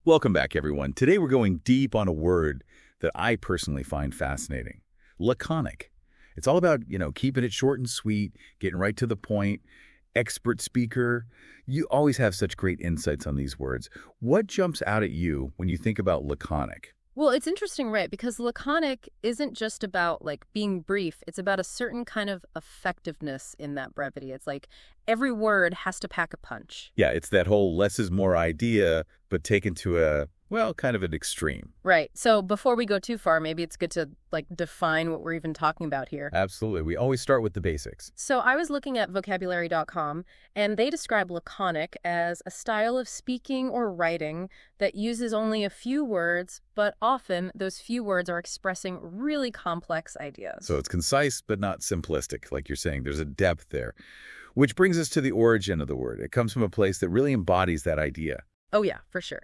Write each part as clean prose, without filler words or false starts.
Welcome back, everyone. Today we're going deep on a word that I personally find fascinating. Laconic. It's all about, keeping it short and sweet, getting right to the point. Expert speaker. You always have such great insights on these words. What jumps out at you when you think about laconic? Well, it's interesting, right? Because laconic isn't just about being brief. It's about a certain kind of effectiveness in that brevity. It's like every word has to pack a punch. Yeah, it's that whole less is more idea, but taken to kind of an extreme. Right. So before we go too far, maybe it's good to define what we're even talking about here. Absolutely. We always start with the basics. So I was looking at vocabulary.com, and they describe laconic as a style of speaking or writing that uses only a few words, but often those few words are expressing really complex ideas. So it's concise, but not simplistic, like you're saying. There's a depth there. Which brings us to the origin of the word. It comes from a place that really embodies that idea. Oh yeah, for sure.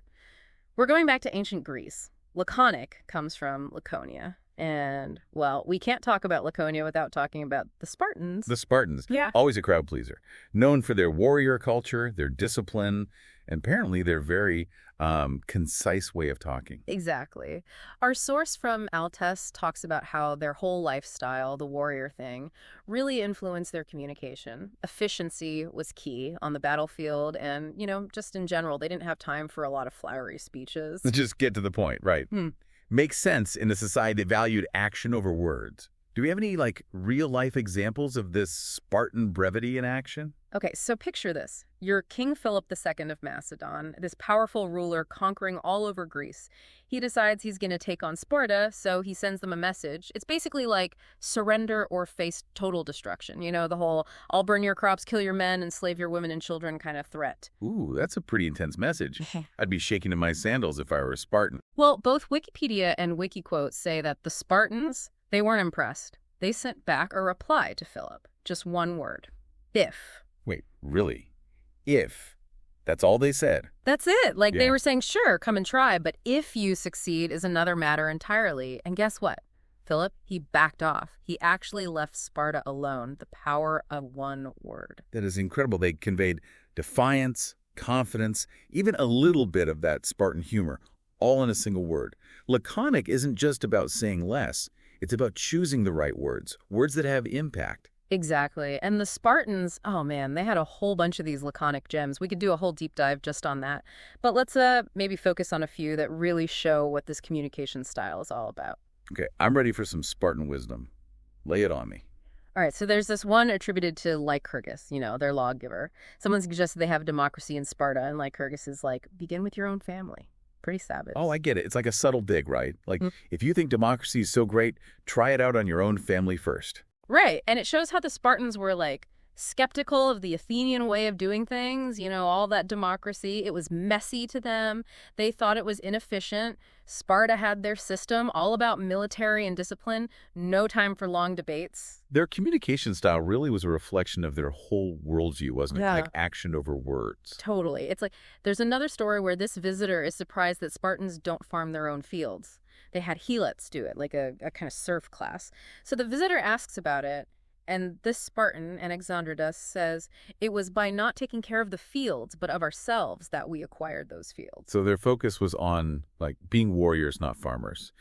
We're going back to ancient Greece. Laconic comes from Laconia. And, well, we can't talk about Laconia without talking about the Spartans. The Spartans, Yeah. always a crowd pleaser, known for their warrior culture, their discipline, and apparently their very concise way of talking. Exactly. Our source from Altes talks about how their whole lifestyle, the warrior thing, really influenced their communication. Efficiency was key on the battlefield and, just in general, they didn't have time for a lot of flowery speeches. Just get to the point, right? Makes sense in a society that valued action over words. Do we have any, real-life examples of this Spartan brevity in action? Okay, so picture this. You're King Philip II of Macedon, this powerful ruler conquering all over Greece. He decides he's going to take on Sparta, so he sends them a message. It's basically like surrender or face total destruction. The whole I'll burn your crops, kill your men, enslave your women and children kind of threat. Ooh, that's a pretty intense message. I'd be shaking in my sandals if I were a Spartan. Well, both Wikipedia and WikiQuotes say that the Spartans, they weren't impressed. They sent back a reply to Philip. Just one word. If. Wait, really? If. That's all they said? That's it. They Yeah. were saying, sure, come and try, but if you succeed is another matter entirely. And guess what? Philip, he backed off. He actually left Sparta alone. The power of one word. That is incredible. They conveyed defiance, confidence, even a little bit of that Spartan humor, all in a single word. Laconic isn't just about saying less. It's about choosing the right words, words that have impact. Exactly. And the Spartans, oh man, they had a whole bunch of these laconic gems. We could do a whole deep dive just on that. But let's maybe focus on a few that really show what this communication style is all about. Okay, I'm ready for some Spartan wisdom. Lay it on me. All right, so there's this one attributed to Lycurgus, their lawgiver. Someone suggested they have democracy in Sparta, and Lycurgus is like, begin with your own family. Pretty savage. Oh, I get it. It's like a subtle dig, right? If you think democracy is so great, try it out on your own family first. Right, and it shows how the Spartans were skeptical of the Athenian way of doing things, all that democracy. It was messy to them. They thought it was inefficient. Sparta had their system, all about military and discipline, no time for long debates. Their communication style really was a reflection of their whole worldview, wasn't it? Yeah. Like action over words. Totally. It's there's another story where this visitor is surprised that Spartans don't farm their own fields. They had helots do it, like a kind of serf class. So the visitor asks about it, and this Spartan, Anaxandridas, says, it was by not taking care of the fields, but of ourselves, that we acquired those fields. So their focus was on, being warriors, not farmers,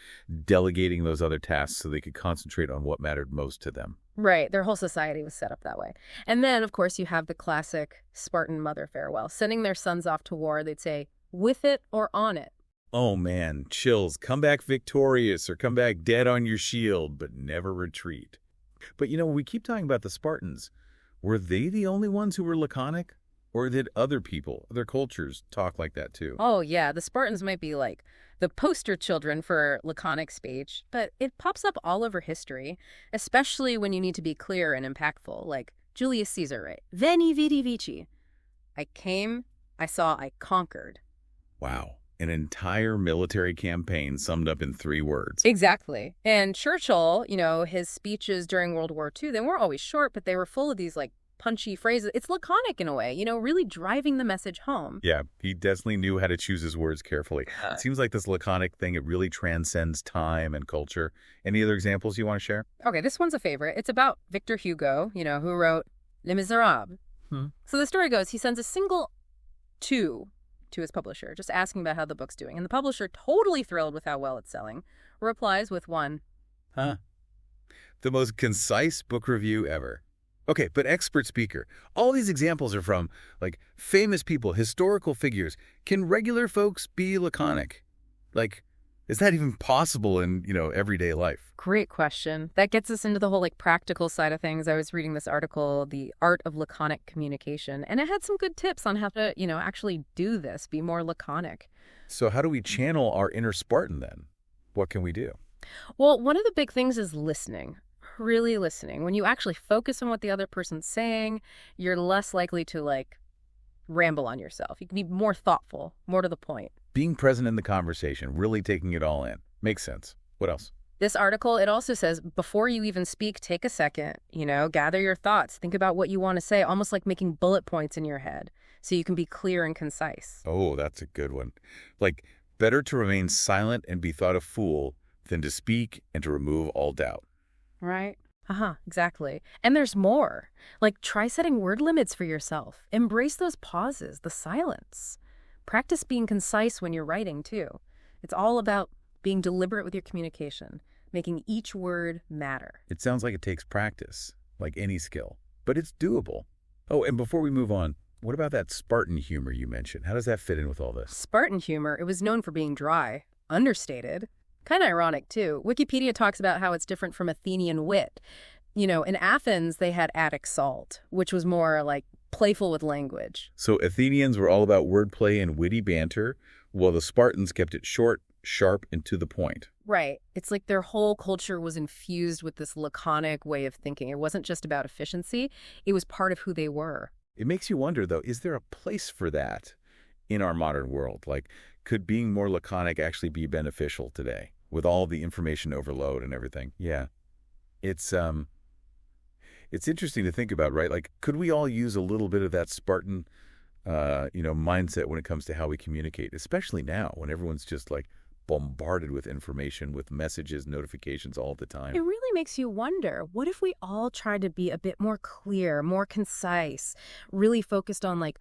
delegating those other tasks so they could concentrate on what mattered most to them. Right. Their whole society was set up that way. And then, of course, you have the classic Spartan mother farewell. Sending their sons off to war, they'd say, with it or on it. Oh man, chills. Come back victorious or come back dead on your shield, but never retreat. But we keep talking about the Spartans. Were they the only ones who were laconic? Or did other people, other cultures, talk like that too? Oh, yeah. The Spartans might be the poster children for laconic speech, but it pops up all over history, especially when you need to be clear and impactful, like Julius Caesar, right? Veni, vidi, vici. I came, I saw, I conquered. Wow. An entire military campaign summed up in 3 words. Exactly. And Churchill, his speeches during World War II, they weren't always short, but they were full of these punchy phrases. It's laconic in a way, really driving the message home. Yeah, he definitely knew how to choose his words carefully. It seems like this laconic thing, it really transcends time and culture. Any other examples you want to share? Okay, this one's a favorite. It's about Victor Hugo, who wrote Les Miserables. So the story goes, he sends a single to to his publisher, just asking about how the book's doing. And the publisher, totally thrilled with how well it's selling, replies with one, Huh? The most concise book review ever. Okay, but expert speaker. All these examples are from, like, famous people, historical figures. Can regular folks be laconic? Like, is that even possible in, everyday life? Great question. That gets us into the whole practical side of things. I was reading this article, The Art of Laconic Communication, and it had some good tips on how to, actually do this, be more laconic. So how do we channel our inner Spartan then? What can we do? Well, one of the big things is listening. Really listening. When you actually focus on what the other person's saying, you're less likely to ramble on yourself. You can be more thoughtful, more to the point. Being present in the conversation, really taking it all in. Makes sense. What else? This article, it also says, before you even speak, take a second, gather your thoughts, think about what you want to say, almost like making bullet points in your head so you can be clear and concise. Oh, that's a good one. Like, better to remain silent and be thought a fool than to speak and to remove all doubt. Right? Exactly. And there's more. Try setting word limits for yourself. Embrace those pauses, the silence. Practice being concise when you're writing, too. It's all about being deliberate with your communication, making each word matter. It sounds like it takes practice, like any skill, but it's doable. Oh, and before we move on, what about that Spartan humor you mentioned? How does that fit in with all this? Spartan humor, it was known for being dry, understated. Kind of ironic, too. Wikipedia talks about how it's different from Athenian wit. In Athens, they had Attic salt, which was more playful with language. So Athenians were all about wordplay and witty banter, while the Spartans kept it short, sharp, and to the point. Right. It's like their whole culture was infused with this laconic way of thinking. It wasn't just about efficiency. It was part of who they were. It makes you wonder, though, is there a place for that in our modern world? Could being more laconic actually be beneficial today with all the information overload and everything? Yeah. It's interesting to think about, right? Could we all use a little bit of that Spartan, mindset when it comes to how we communicate, especially now when everyone's just bombarded with information, with messages, notifications all the time? It really makes you wonder, what if we all tried to be a bit more clear, more concise, really focused on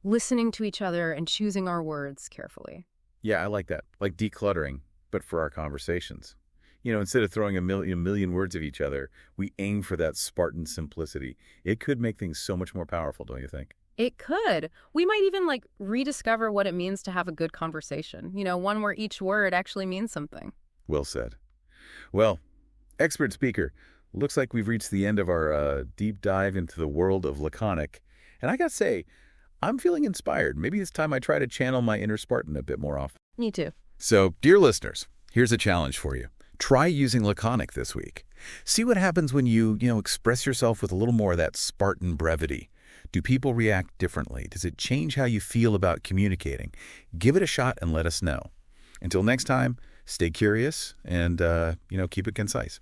listening to each other and choosing our words carefully? Yeah, I like that. Like decluttering, but for our conversations. Instead of throwing a million words at each other, we aim for that Spartan simplicity. It could make things so much more powerful, don't you think? It could. We might even rediscover what it means to have a good conversation. One where each word actually means something. Well said. Well, expert speaker, looks like we've reached the end of our deep dive into the world of laconic. And I gotta say, I'm feeling inspired. Maybe it's time I try to channel my inner Spartan a bit more often. Me too. So, dear listeners, here's a challenge for you. Try using laconic this week. See what happens when you express yourself with a little more of that Spartan brevity. Do people react differently? Does it change how you feel about communicating? Give it a shot and let us know. Until next time, stay curious and, keep it concise.